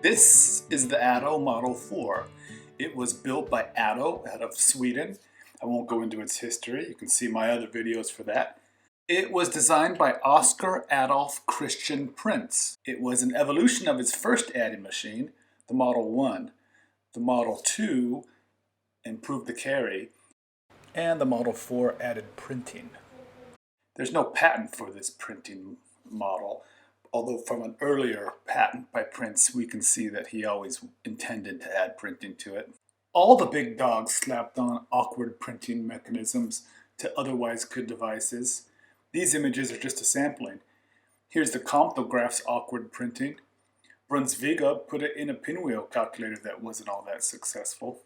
This is the Addo Model 4. It was built by Addo out of Sweden. I won't go into its history. You can see my other videos for that. It was designed by Oscar Adolf Christian Prince. It was an evolution of its first adding machine, the Model 1. The Model 2 improved the carry, and the Model 4 added printing. There's no patent for this printing model, although from an earlier patent by Prince we can see that he always intended to add printing to it. All the big dogs slapped on awkward printing mechanisms to otherwise good devices. These images are just a sampling. Here's the Comptograph's awkward printing. Brunsviga put it in a pinwheel calculator that wasn't all that successful.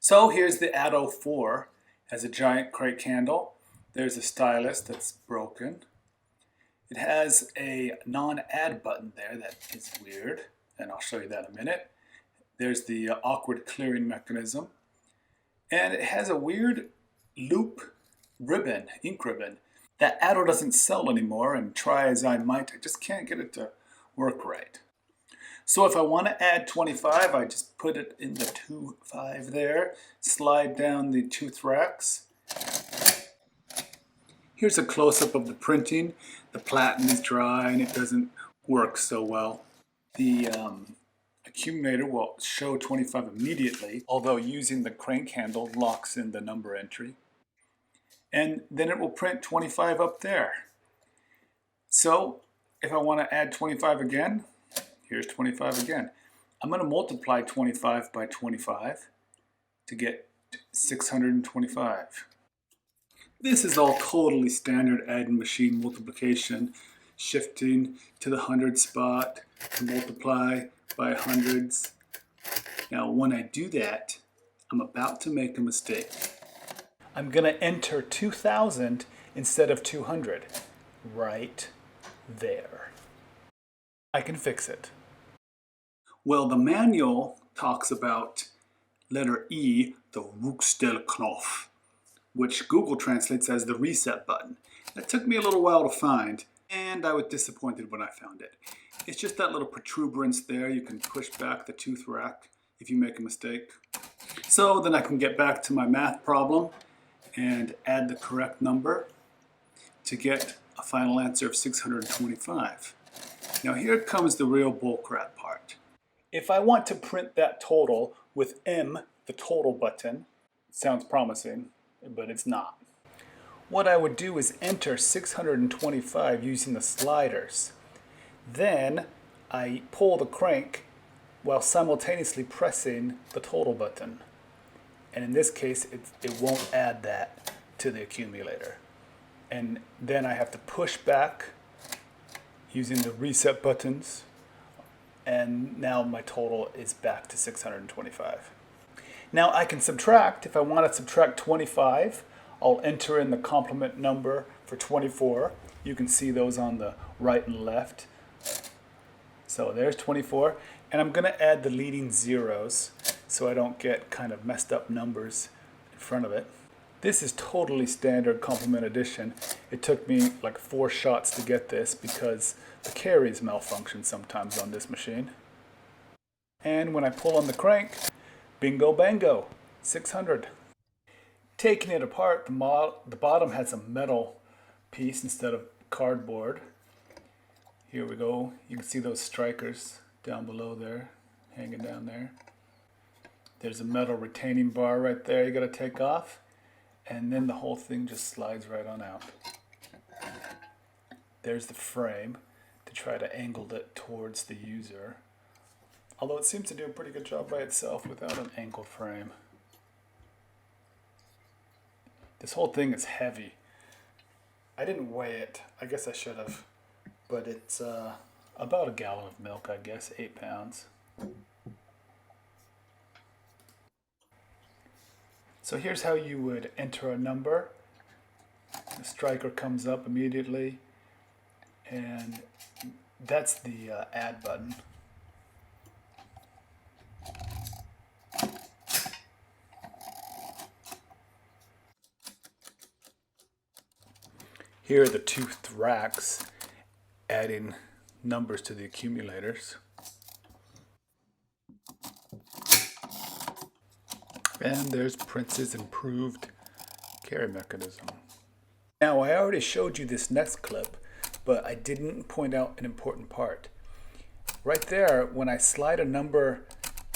So here's the Addo 4. It has a giant crank handle. There's a stylus that's broken. It has a non-add button there that is weird, and I'll show you that in a minute. There's the awkward clearing mechanism. And it has a weird loop ribbon, ink ribbon, that Addo doesn't sell anymore, and try as I might, I just can't get it to work right. So if I want to add 25, I just put it in the 2.5 there, slide down the tooth racks. Here's a close-up of the printing. The platen is dry and it doesn't work so well. The accumulator will show 25 immediately, although using the crank handle locks in the number entry. And then it will print 25 up there. So if I want to add 25 again, here's 25 again. I'm going to multiply 25 by 25 to get 625. This is all totally standard adding machine multiplication, shifting to the 100 spot to multiply by hundreds. Now when I do that, I'm about to make a mistake. I'm going to enter 2000 instead of 200, right there. I can fix it. Well, the manual talks about letter E, the Rückstellknopf, which Google translates as the reset button. It took me a little while to find, and I was disappointed when I found it. It's just that little protuberance there. You can push back the tooth rack if you make a mistake. So then I can get back to my math problem and add the correct number to get a final answer of 625. Now here comes the real bullcrap part. If I want to print that total with M, the total button, sounds promising, but it's not. What I would do is enter 625 using the sliders. Then I pull the crank while simultaneously pressing the total button. And in this case, it won't add that to the accumulator. And then I have to push back using the reset buttons. And now my total is back to 625. Now I can subtract. If I want to subtract 25, I'll enter in the complement number for 24. You can see those on the right and left. So there's 24. And I'm going to add the leading zeros so I don't get kind of messed up numbers in front of it. This is totally standard complement addition. It took me like 4 shots to get this because the carries malfunction sometimes on this machine. And when I pull on the crank, bingo bango, 600. Taking it apart, the bottom has a metal piece instead of cardboard. Here we go. You can see those strikers down below there, hanging down there. There's a metal retaining bar right there you got to take off, and then the whole thing just slides right on out. There's the frame to try to angle it towards the user, although it seems to do a pretty good job by itself without an angled frame. This whole thing is heavy. I didn't weigh it. I guess I should have, but it's about a gallon of milk, I guess, 8 pounds. So here's how you would enter a number. The striker comes up immediately, and that's the add button. Here are the tooth racks adding numbers to the accumulators. And there's Prince's improved carry mechanism. Now, I already showed you this next clip, but I didn't point out an important part. Right there, when I slide a number,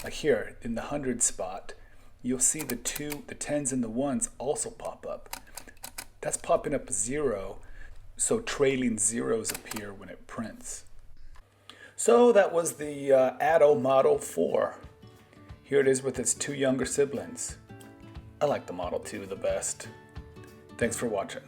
like here, in the 100 spot, you'll see the 10s and the 1s also pop up. That's popping up a 0, so trailing zeros appear when it prints. So that was the Addo Model 4. Here it is with its 2 younger siblings. I like the Model 2 the best. Thanks for watching.